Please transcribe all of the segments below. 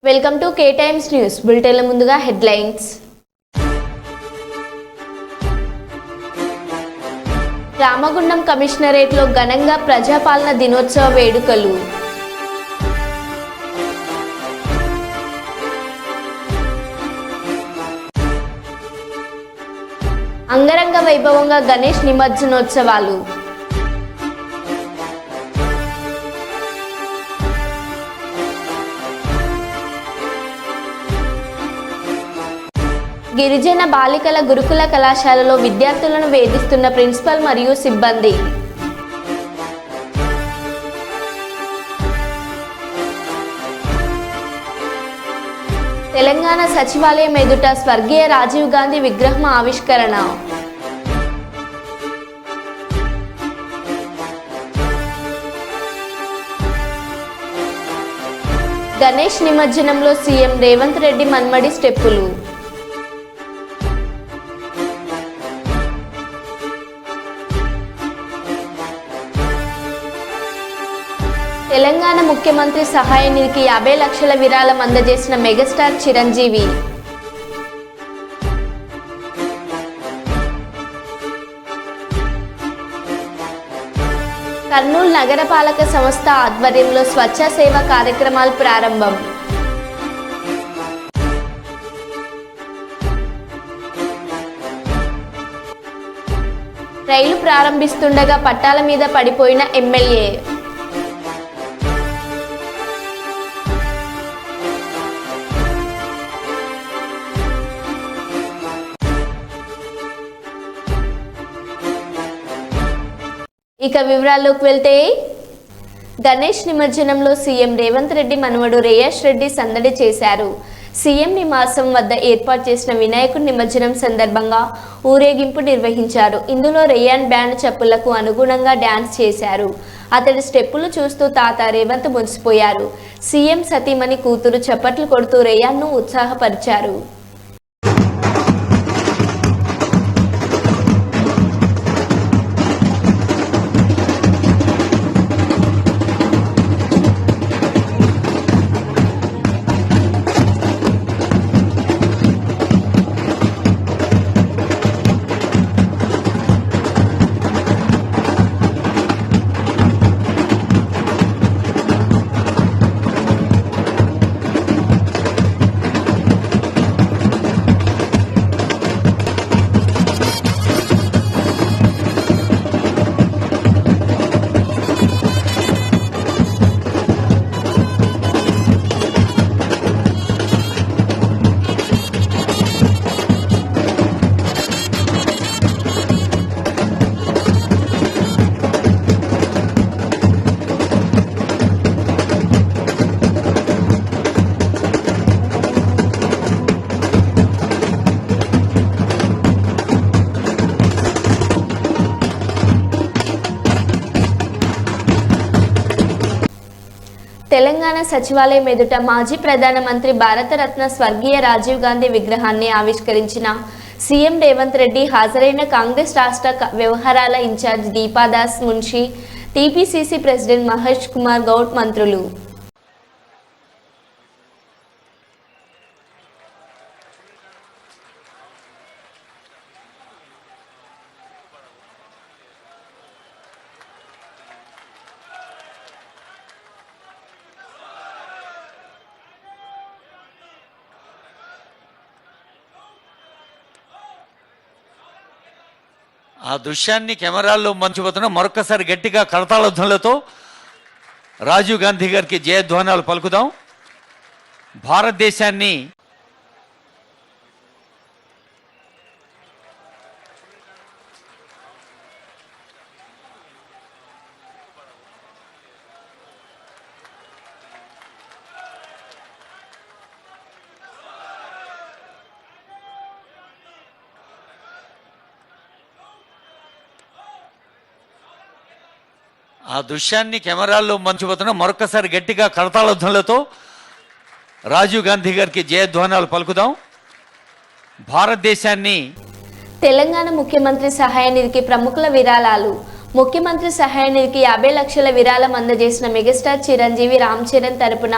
Welcome to K times news బులెటిన్ల ముందుగా headlines. Ramagundam కమిషనరేట్లో ఘనంగా ప్రజాపాలన దినోత్సవ వేడుకలు. అంగరంగ వైభవంగా గణేష్ నిమజ్జనోత్సవాలు. గిరిజన బాలికల గురుకుల కళాశాలలో విద్యార్థులను వేధిస్తున్న ప్రిన్సిపల్ మరియు సిబ్బంది. తెలంగాణ సచివాలయం ఎదుట స్వర్గీయ రాజీవ్ గాంధీ విగ్రహం ఆవిష్కరణ. గణేష్ నిమజ్జనంలో సీఎం రేవంత్ రెడ్డి మన్మడి స్టెప్పులు. తెలంగాణ ముఖ్యమంత్రి సహాయ నిధికి 50 లక్షల విరాళం అందజేసిన మెగాస్టార్ చిరంజీవి. కర్నూలు నగరపాలక సంస్థ ఆధ్వర్యంలో స్వచ్ఛ సేవ కార్యక్రమాలు ప్రారంభం. రైలు ప్రారంభిస్తుండగా పట్టాల మీద పడిపోయిన ఎమ్మెల్యే. ఇక వివరాల్లోకి వెళ్తే, గణేష్ నిమజ్జనంలో సీఎం రేవంత్ రెడ్డి మనవడు రేయాష్ రెడ్డి సందడి చేశారు. సీఎం నివాసం వద్ద ఏర్పాటు చేసిన వినాయకుడి నిమజ్జనం సందర్భంగా ఊరేగింపు నిర్వహించారు. ఇందులో రేయాన్ బ్యాండ్ చప్పులకు అనుగుణంగా డ్యాన్స్ చేశారు. అతడి స్టెప్పులు చూస్తూ తాత రేవంత్ మురిసిపోయారు. సీఎం సతీమణి కూతురు చప్పట్లు కొడుతూ రేయాన్ను ఉత్సాహపరిచారు. తెలంగాణ సచివాలయం ఎదుట మాజీ ప్రధానమంత్రి భారతరత్న స్వర్గీయ రాజీవ్ గాంధీ విగ్రహాన్ని ఆవిష్కరించిన సీఎం రేవంత్ రెడ్డి హాజరైన కాంగ్రెస్ రాష్ట్ర వ్యవహారాల incharge Deepadas Munshi, TPCC president Mahesh Kumar Goud, మంత్రులు. ఆ దృశ్యాన్ని కెమెరాల్లో మంచిపోతున్నా మరొకసారి గట్టిగా కరతాళధ్వనులతో రాజీవ్ గాంధీ గారికి జయధ్వానాలు పలుకుదాం. భారతదేశాన్ని ఆ దృశ్యాన్ని కెమెరాల్లో మంచిపోతున్నా మరొకసారి గట్టిగా కరతాళధ్వనులతో రాజీవ్ గాంధీ గారికి జయధ్వానాలు పలుకుదాం. భారతదేశాన్ని తెలంగాణ ముఖ్యమంత్రి సహాయ నిధికి ప్రముఖుల విరాళాలు. ముఖ్యమంత్రి సహాయ నిధికి 50 లక్షల విరాళం అందజేసిన మెగాస్టార్ చిరంజీవి రామ్ చరణ్ తరపున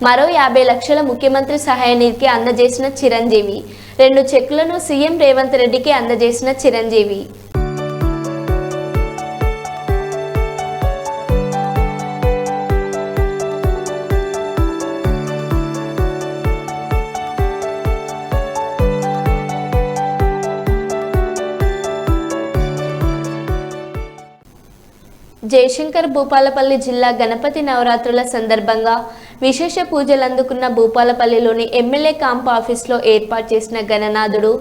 మరో 50 లక్షల ముఖ్యమంత్రి సహాయ నిధికి అందజేసిన చిరంజీవి. 2 చెక్కులను సీఎం రేవంత్ రెడ్డికి అందజేసిన చిరంజీవి. జయశంకర్ భూపాలపల్లి జిల్లా గణపతి నవరాత్రుల సందర్భంగా విశేష పూజలు అందుకున్న భూపాలపల్లిలోని ఎమ్మెల్యే క్యాంప్ ఆఫీస్లో ఏర్పాటు చేసిన గణనాథుడు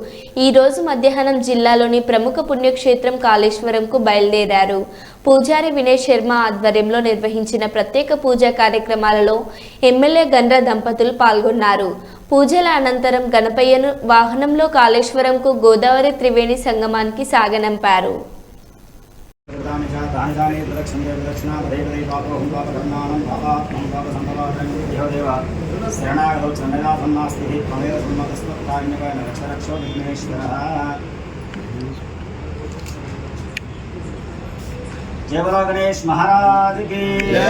ఈరోజు మధ్యాహ్నం జిల్లాలోని ప్రముఖ పుణ్యక్షేత్రం కాళేశ్వరంకు బయలుదేరారు. పూజారి వినయ్ శర్మ ఆధ్వర్యంలో నిర్వహించిన ప్రత్యేక పూజా కార్యక్రమాలలో ఎమ్మెల్యే గండ్ర దంపతులు పాల్గొన్నారు. పూజల అనంతరం గణపయ్యను వాహనంలో కాళేశ్వరంకు గోదావరి త్రివేణి సంగమానికి సాగనంపారు. जय बोलो गणेश महाराज की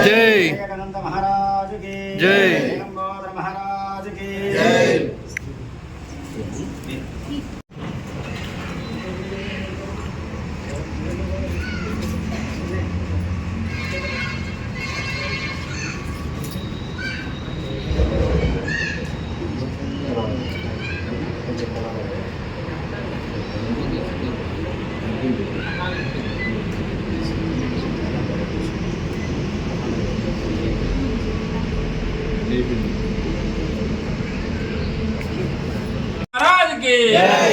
जय, अनंत महाराज की जय, लंबोदर महाराज की जय। महाराज की जय।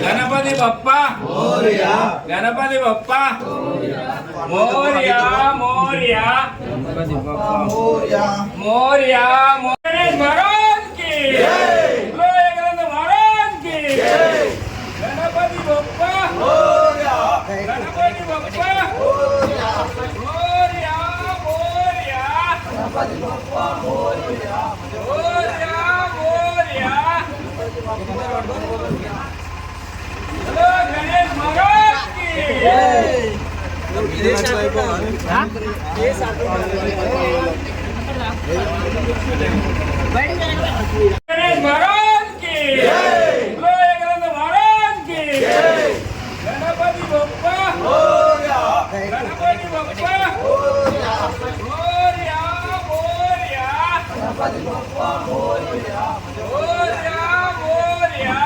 गणपति बप्पा मोरया, गणपति बप्पा मोरया, मोरया, गणपति बप्पा मोरया, मोरया, गणेश महाराज की जय, महाराज की जय, गणपति बप्पा मोरया, गणपति बप्पा मोरया, मोरया, मोरया, गणपति बप्पा मोरया, मोरया, मोरया, हेलो गणेश महाराज की जय। गणेश महाराज की जय, महाराज की जय, गणपति बप्पा मोरया, गणपति बप्पा मोरया, मोरया, मोरया, गणपति बप्पा मोरया, मोरया, मोरया,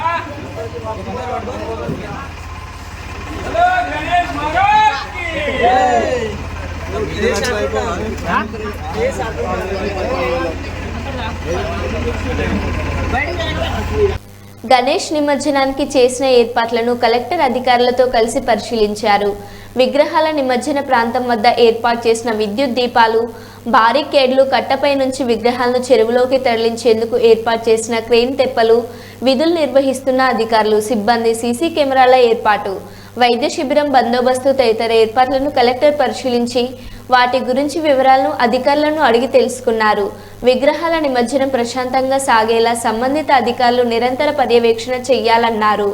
हेलो गणेश महाराज की जय। గణేష్ నిమజ్జనానికి చేసిన ఏర్పాట్లను కలెక్టర్ అధికారులతో కలిసి పరిశీలించారు. విగ్రహాల నిమజ్జన ప్రాంతం వద్ద ఏర్పాటు చేసిన విద్యుత్ దీపాలు, బారికేడ్లు, కట్టపై నుంచి విగ్రహాలను చెరువులోకి తరలించేందుకు ఏర్పాటు చేసిన క్రేన్ తెప్పలు, విధులు నిర్వహిస్తున్న అధికారులు, సిబ్బంది, సీసీ కెమెరాల ఏర్పాటు, వైద్య శిబిరం బందోబస్తు తదితర ఏర్పాట్లను కలెక్టర్ పరిశీలించి వాటి గురించి వివరాలను అధికారులను అడిగి తెలుసుకున్నారు. విగ్రహాల నిమజ్జనం ప్రశాంతంగా సాగేలా సంబంధిత అధికారులు నిరంతర పర్యవేక్షణ చేయాలన్నారు.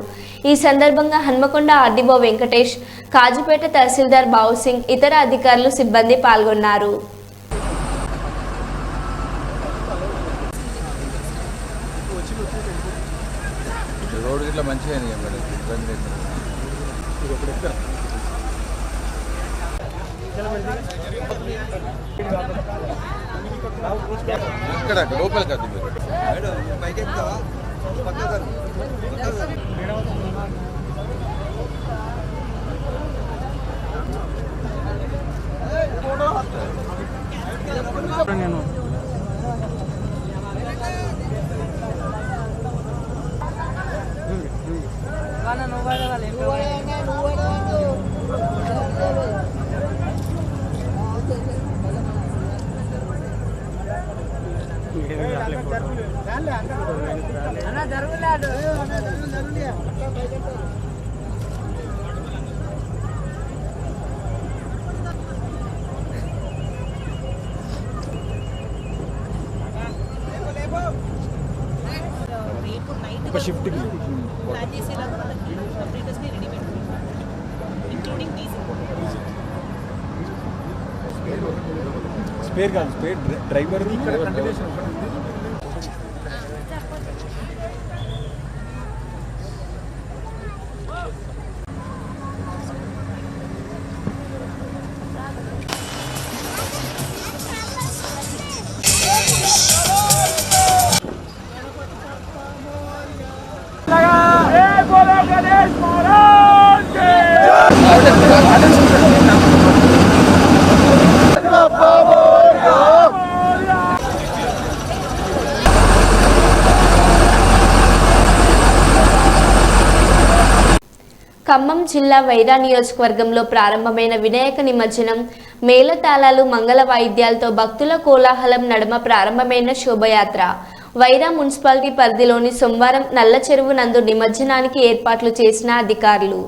ఈ సందర్భంగా హన్మకొండ ఆర్డీఓ వెంకటేష్, కాజీపేట తహసీల్దార్ బావుసింగ్, ఇతర అధికారులు, సిబ్బంది పాల్గొన్నారు. ఇక్కడ లోపలికి అది నేను ఒక షిఫ్ట్ ప్లాన్ చేసేలాగా వాళ్ళకి ఆపరేటర్స్ని రెడీ పెట్టుకుంటాం ఇంక్లూడింగ్ డీజిల్ స్పేర్ కాదు, స్పేర్ డ్రైవర్ది ఇక్కడ కంటిన్యూషన్ ఒకటి ఉంది. बोलो गणेश महाराज की ఖమ్మం జిల్లా వైరా నియోజకవర్గంలో ప్రారంభమైన వినాయక నిమజ్జనం మేళతాళాలు మంగళ వాయిద్యాలతో భక్తుల కోలాహలం నడుమ ప్రారంభమైన శోభయాత్ర వైరా మున్సిపాలిటీ పరిధిలోని సోమవారం నల్ల చెరువు నందు నిమజ్జనానికి ఏర్పాట్లు చేసిన అధికారులు.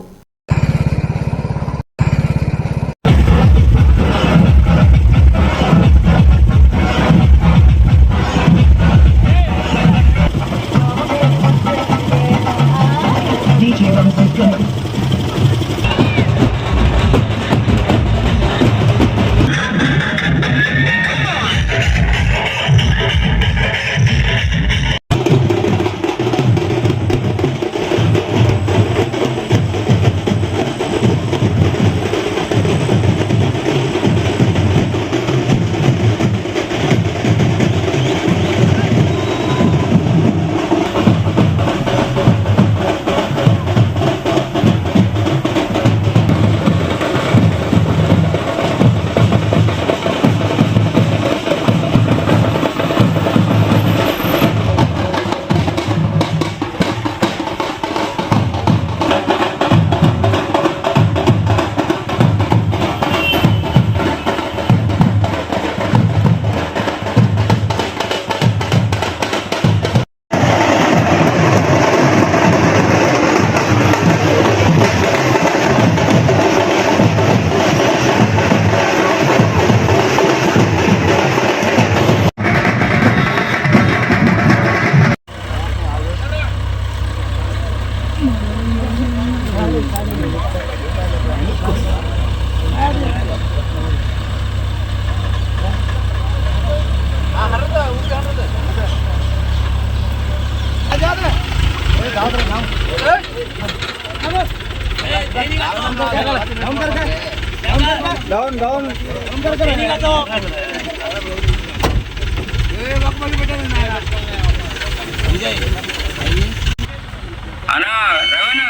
అన్నా రవణ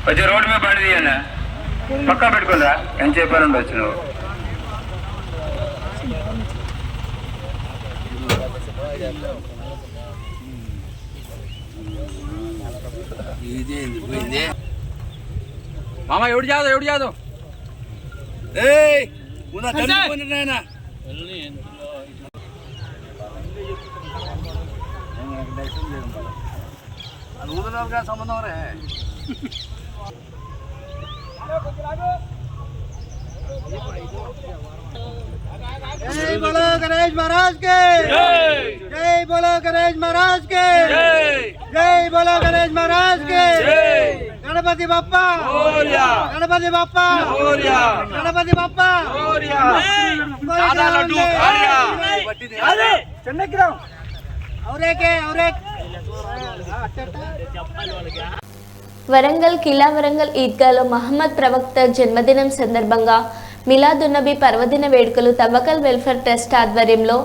కొంచెం రోడ్డు మీద బండి తీయన్నా పక్కా పెట్టుకుందా ఏం చెప్పారు ఉండొచ్చు నువ్వు మామ ఎవడు జాదు సంబంధం రే जय बोलो गणेश महाराज के जय बोलो गणेश महाराज के जय बोलो गणेश महाराज के गणपति बप्पा गणपति बप्पा गणपति बप्पा వరంగల్ కిలా వరంగల్ ఈద్గాలో మహమ్మద్ ప్రవక్త జన్మదినం సందర్భంగా మిలాదున్నబీ పర్వదిన వేడుకలు తవకల్ వెల్ఫేర్ ట్రస్ట్ ఆధ్వర్యంలో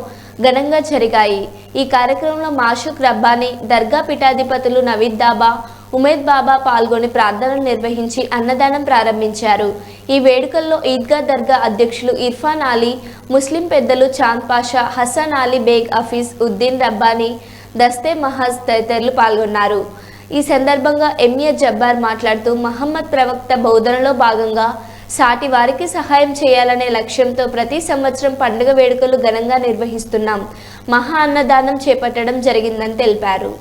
ఘనంగా జరిగాయి. ఈ కార్యక్రమంలో మాషుక్ రబ్బానీ, దర్గా పీఠాధిపతులు నవీద్ దాబా, ఉమేద్ బాబా పాల్గొని ప్రార్థనలు నిర్వహించి అన్నదానం ప్రారంభించారు. ఈ వేడుకల్లో ఈద్గా దర్గా అధ్యక్షులు ఇర్ఫాన్ అలీ, ముస్లిం పెద్దలు చాంద్ పాషా, హసన్ అలీ బేగ్, హఫీజ్ ఉద్దీన్ రబ్బానీ, దస్తే మహాజ్ తదితరులు పాల్గొన్నారు. ఈ సందర్భంగా ఎంఏ జబ్బార్ మాట్లాడుతూ మహమ్మద్ ప్రవక్త బోధనలో భాగంగా సాటి వారికి సహాయం చేయాలనే లక్ష్యంతో ప్రతి సంవత్సరం పండుగ వేడుకలు ఘనంగా నిర్వహిస్తున్నాం. మహా అన్నదానం చేపట్టడం జరిగిందని తెలిపారు.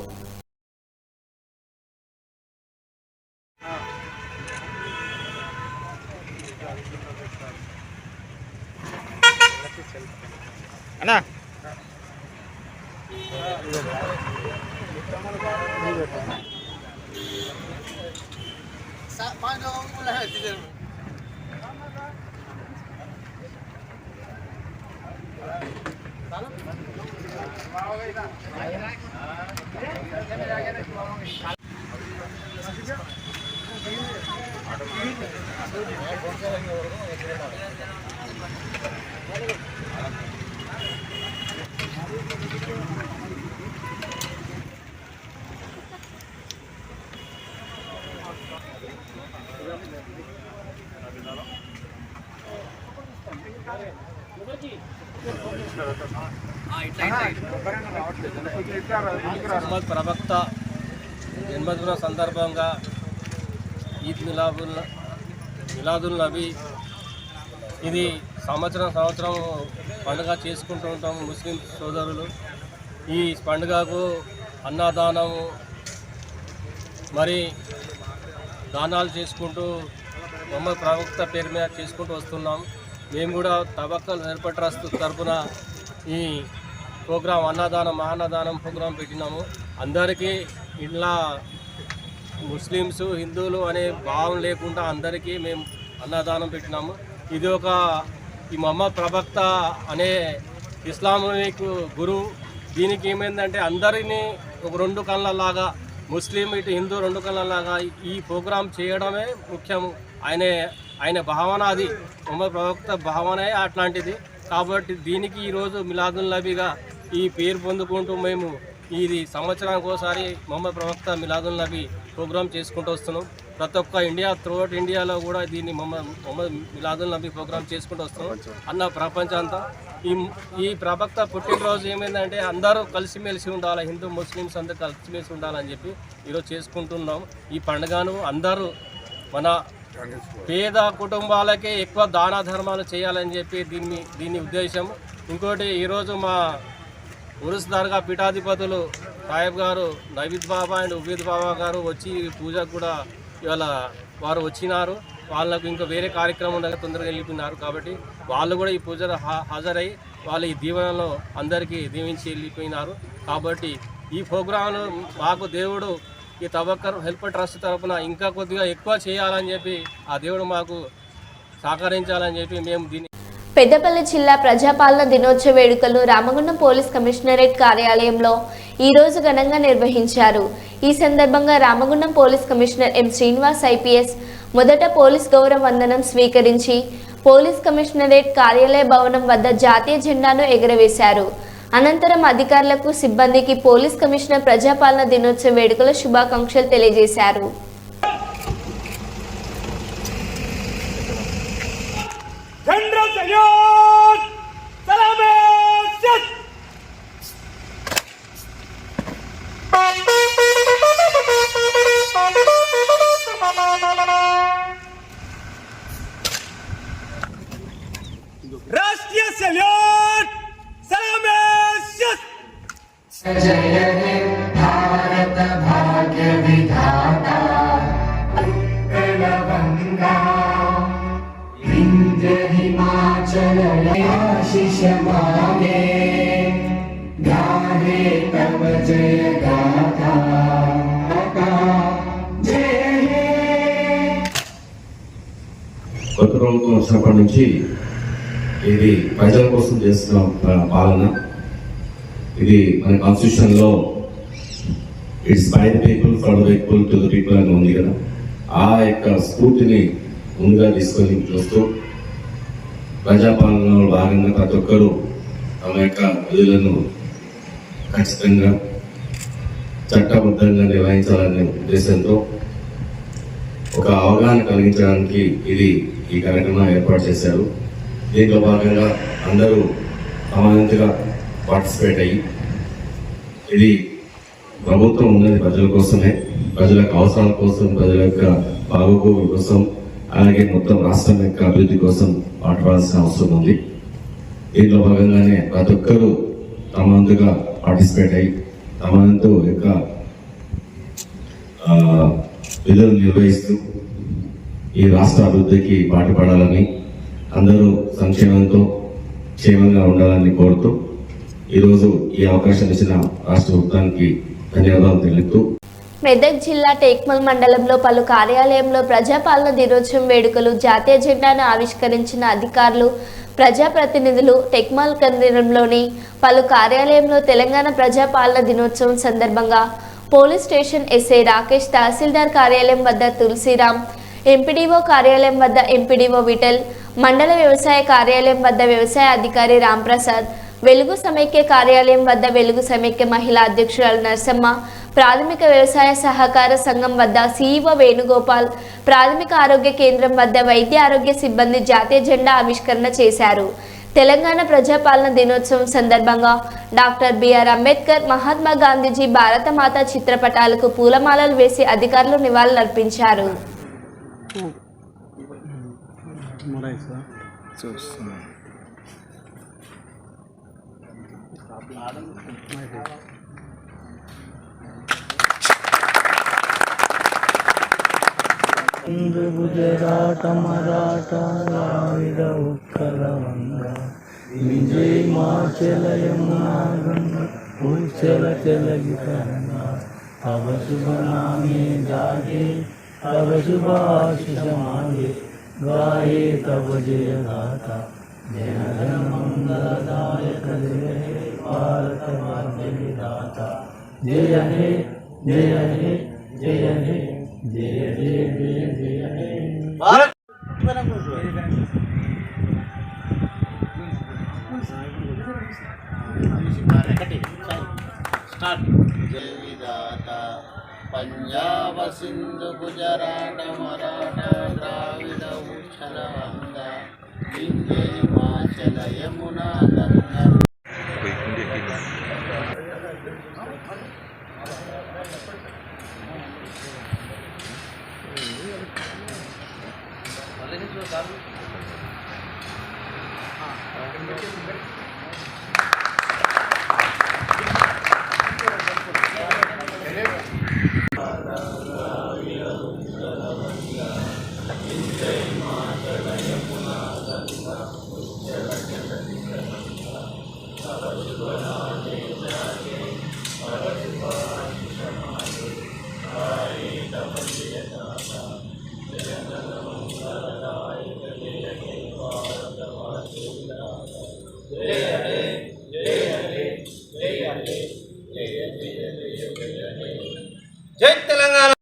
మొహమ్మద్ ప్రవక్త జన్మదిన సందర్భంగా ఈద్ మిలాదుల్ నబీ ఇది సంవత్సరం పండుగ చేసుకుంటూ ఉంటాం ముస్లిం సోదరులు. ఈ పండుగకు అన్నదానము మరి దానాలు చేసుకుంటూ మొహమ్మద్ ప్రవక్త పేరు మీద చేసుకుంటూ వస్తున్నాం. మేము కూడా తవక్కల్ వెల్ఫేర్ ట్రస్ట్ తరఫున ఈ ప్రోగ్రాం అన్నదానం ప్రోగ్రాం పెట్టినాము. అందరికీ ఇలా ముస్లిమ్స్ హిందువులు అనే భావం లేకుండా అందరికీ మేము అన్నదానం పెట్టినాము. ఇది ఈ మొహమ్మద్ ప్రవక్త అనే ఇస్లామిక్ గురువు. దీనికి ఏమైందంటే అందరినీ ఒక రెండు కళ్ళలాగా ముస్లిం ఇటు హిందూ రెండు కళ్ళలాగా ఈ ప్రోగ్రాం చేయడమే ముఖ్యం. ఆయన భావన అది మొహమ్మద్ ప్రవక్త భావనే అట్లాంటిది. కాబట్టి దీనికి ఈరోజు మిలాదుల్ నబీగా ఈ పేరు పొందుకుంటూ మేము ఇది సంవత్సరానికి ఒకసారి మొహమ్మద్ ప్రవక్త మిలాదుల్ నబీ ప్రోగ్రాం చేసుకుంటూ వస్తున్నాం. ప్రతి ఒక్క త్రూఅవుట్ ఇండియాలో కూడా దీన్ని మొహమ్మద్ మిలాదుల్ నబీ ప్రోగ్రాం చేసుకుంటూ వస్తున్నాం అన్న ప్రపంచం అంతా. ఈ ప్రవక్త పుట్టినరోజు ఏమైందంటే అందరూ కలిసిమెలిసి ఉండాలి, హిందూ ముస్లిమ్స్ అందరూ కలిసిమెలిసి ఉండాలని చెప్పి ఈరోజు చేసుకుంటున్నాం. ఈ పండుగను అందరూ మన పేద కుటుంబాలకే ఎక్కువ దాన ధర్మాలు చేయాలని చెప్పి దీని ఉద్దేశం. ఇంకోటి ఈరోజు మా ఉరుస్ దర్గా పీఠాధిపతులు సాహెబ్ గారు నవీద్ బాబా అండ్ ఉబీద్ బాబా గారు వచ్చి పూజకు కూడా ఇవాళ వారు వచ్చినారు. వాళ్ళకు ఇంకా వేరే కార్యక్రమం ఉండగా తొందరగా వెళ్ళిపోయినారు. కాబట్టి వాళ్ళు కూడా ఈ పూజలో హాజరై వాళ్ళు ఈ దీవెనలో అందరికీ దీవించి వెళ్ళిపోయినారు. కాబట్టి ఈ ప్రోగ్రాంను మాకు దేవుడు ఈ తవక్కల్ వెల్ఫేర్ ట్రస్ట్ తరఫున ఇంకా కొద్దిగా ఎక్కువ చేయాలని చెప్పి ఆ దేవుడు మాకు సహకరించాలని చెప్పి మేము దీన్ని పెద్దపల్లి జిల్లా ప్రజాపాలన దినోత్సవ వేడుకలు రామగుండం పోలీస్ కమిషనరేట్ కార్యాలయంలో ఈరోజు ఘనంగా నిర్వహించారు. ఈ సందర్భంగా Ramagundam police commissioner M Srinivas IPS మొదట పోలీస్ గౌరవ వందనం స్వీకరించి పోలీస్ కమిషనరేట్ కార్యాలయ భవనం వద్ద జాతీయ జెండాను ఎగురవేశారు. అనంతరం అధికారులకు సిబ్బందికి పోలీస్ కమిషనర్ ప్రజాపాలన దినోత్సవ వేడుకల శుభాకాంక్షలు తెలియజేశారు. राष्ट्रीय सल्यूट सलाम जय हे भारत भाग्य विधाता उत्कलगंगा विंध्य हिमाचल आशीष मांगे गाहे तब जय गाथा जय हे కొత్త ప్రభుత్వం వచ్చినప్పటి నుంచి ఇది ప్రజల కోసం చేస్తున్న పాలన. ఇది మన కాన్స్టిట్యూషన్లో it's by the people for the people to the people అని ఉంది కదా. ఆ యొక్క స్ఫూర్తిని ముందుగా తీసుకొని చూస్తూ ప్రజాపాలనలో భాగంగా ప్రతి ఒక్కరూ తమ యొక్క విధులను ఖచ్చితంగా చట్టబద్ధంగా నిర్వహించాలనే ఉద్దేశంతో ఒక అవగాహన కలిగించడానికి ఈ కార్యక్రమం ఏర్పాటు చేశారు. దీంట్లో భాగంగా అందరూ సమానంగా పార్టిసిపేట్ అయ్యి ఇది ప్రభుత్వం ఉన్నది ప్రజల కోసమే, ప్రజల అవసరాల కోసం, ప్రజల యొక్క బాగోగుల కోసం, అలాగే మొత్తం రాష్ట్రం యొక్క అభివృద్ధి కోసం పాటుపడాల్సిన అవసరం ఉంది. దీంట్లో భాగంగానే ప్రతి ఒక్కరూ తమంతుగా పార్టిసిపేట్ అయ్యి తమంతు యొక్క విధులు నిర్వహిస్తూ ఈ రాష్ట్ర అభివృద్ధికి పాటుపడాలని, అందరూ సంక్షేమంతో క్షేమంగా ఉండాలని కోరుతూ ఈరోజు ఈ అవకాశం ఇచ్చిన రాష్ట్ర ప్రభుత్వానికి ధన్యవాదాలు తెలుపుతూ మెదక్ జిల్లా టేక్మల్ మండలంలో పలు కార్యాలయంలో ప్రజాపాలన దినోత్సవం వేడుకలు జాతీయ జెండాను ఆవిష్కరించిన అధికారులు ప్రజాప్రతినిధులు టెక్మాల్ కేంద్రంలోని పలు కార్యాలయంలో తెలంగాణ ప్రజాపాలన దినోత్సవం సందర్భంగా పోలీస్ స్టేషన్ ఎస్ఐ రాకేష్, తహసీల్దార్ కార్యాలయం వద్ద తులసిరామ్, ఎంపీడీఓ కార్యాలయం వద్ద ఎంపీడీఓ విఠల్, మండల వ్యవసాయ కార్యాలయం వద్ద వ్యవసాయ అధికారి రాంప్రసాద్, వెలుగు సమైక్య కార్యాలయం వద్ద వెలుగు సమైక్య మహిళా అధ్యక్షురాలు నర్సమ్మ, ప్రాథమిక వ్యవసాయ సహకార సంఘం వద్ద సీఈఓ వేణుగోపాల్, ప్రాథమిక ఆరోగ్య కేంద్రం వద్ద వైద్య ఆరోగ్య సిబ్బంది జాతీయ జెండా ఆవిష్కరణ చేశారు. తెలంగాణ ప్రజాపాలన దినోత్సవం సందర్భంగా డాక్టర్ బిఆర్ అంబేద్కర్, మహాత్మా గాంధీజీ, భారతమాత చిత్రపటాలకు పూలమాలలు వేసి అధికారులు నివాళులర్పించారు. గుజరాట మరాఠ ద్రావిడ ఉత్కల వంగ విజయ్ మాచల యమునా గంగ ఉచ్చల చలగిత తవ శుభ నామే జాగే तब शुभाशिष मांगे गाये तब जय गाथा जय जन मंगलदायक जय हे भारत भाग्य विधाता जय हे जय हे जय हे जय जय जय जय हे भारत जय विधाता पंजाब सिंधु गुजरात मराठा द्राविड उच्छल गंगा विंध्य हिमाचल यमुना गंगा जय तेलंगाना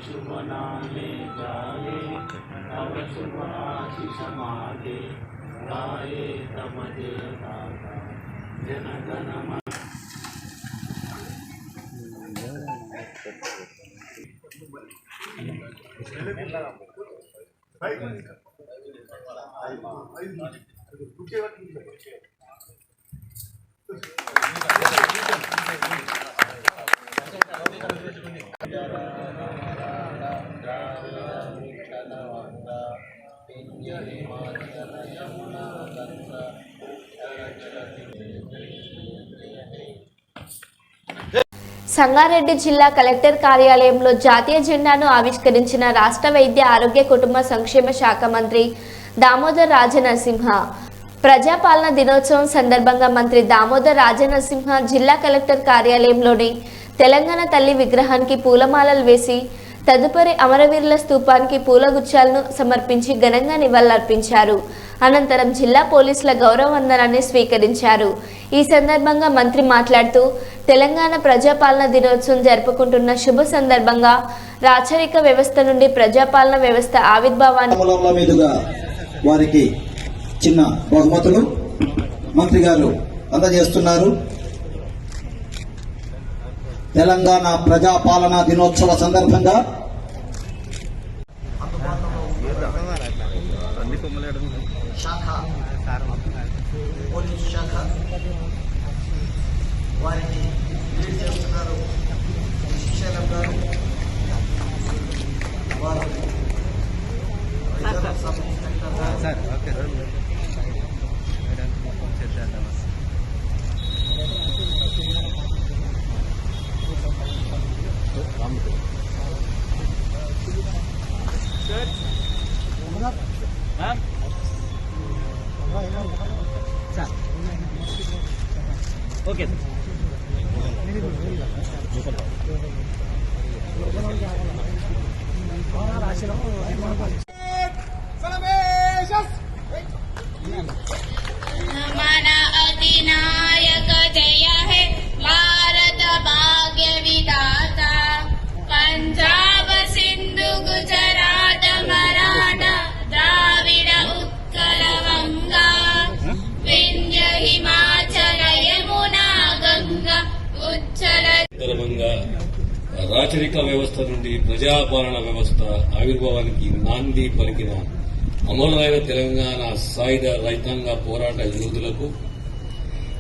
शुभ नामे जागे तब शुभ आशीष मागे गाये तब जय गाथा जन गण मन సంగారెడ్డి జిల్లా కలెక్టర్ కార్యాలయంలో జాతీయ జెండాను ఆవిష్కరించిన రాష్ట్ర వైద్య ఆరోగ్య కుటుంబ సంక్షేమ శాఖ మంత్రి దామోదర్ రాజనరసింహ. ప్రజాపాలన దినోత్సవం సందర్భంగా మంత్రి దామోదర్ రాజనరసింహ జిల్లా కలెక్టర్ కార్యాలయంలోని తెలంగాణ తల్లి విగ్రహానికి పూలమాలలు వేసి తదుపరి అమరవీరుల స్తూపానికి పూలగుచ్చాలను సమర్పించి ఘనంగా నివాళులర్పించారు. అనంతరం జిల్లా పోలీసుల గౌరవ వందనాన్ని స్వీకరించారు. ఈ సందర్భంగా మంత్రి మాట్లాడుతూ తెలంగాణ ప్రజాపాలన దినోత్సవం జరుపుకుంటున్న శుభ సందర్భంగా రాచరిక వ్యవస్థ నుండి ప్రజాపాలన వ్యవస్థ ఆవిర్భావాన్ని వారికి చిన్న బహుమతులు మంత్రి గారు అందజేస్తున్నారు. తెలంగాణ ప్రజాపాలన దినోత్సవ సందర్భంగా శాఖ పోలీస్ శాఖ వారికి లీడ్ చేస్తున్నారు శిక్షణ గారు. వారు సబ్ ఇన్స్పెక్టర్ ఓకే हमारा अधिनायक जय है भारत भाग्य विधाता पंजाब सिंधु गुजरात मराठा द्राविड उत्कल गंगा विंध्य हिमाचल यमुना गंगा उच्चल. రాచరిక వ్యవస్థ నుండి ప్రజాపాలన వ్యవస్థ ఆవిర్భావానికి నాంది పలికిన అమరులైన తెలంగాణ సాయుధ రైతాంగ పోరాట యోధులకు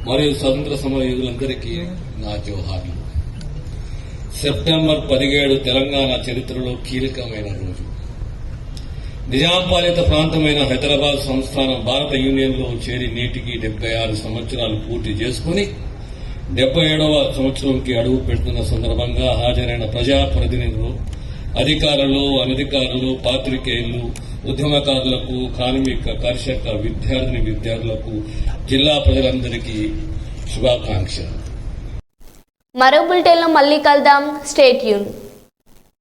మరియు స్వతంత్ర సమర యోధులందరికీ నా జోహార్లు. సెప్టెంబర్ 17 తెలంగాణ చరిత్రలో కీలకమైన రోజు. నిజాం పాలిత ప్రాంతమైన హైదరాబాద్ సంస్థానం భారత యూనియన్లో చేరి నేటికి 76 సంవత్సరాలు పూర్తి చేసుకుని 77వ సంవత్సరంకి అడుగు పెడుతున్న సందర్భంగా హాజరైన ప్రజాప్రతినిధులు, అధికారులు, అనధికారులు, పాత్రికేయులు, ఉద్యమకారులకు, కార్మిక, కర్షక, విద్యార్థులకు, జిల్లా ప్రజలందరికీ శుభాకాంక్షలు. మరో బులెటిన్లో మళ్ళీ కలుద్దాం. Stay tune.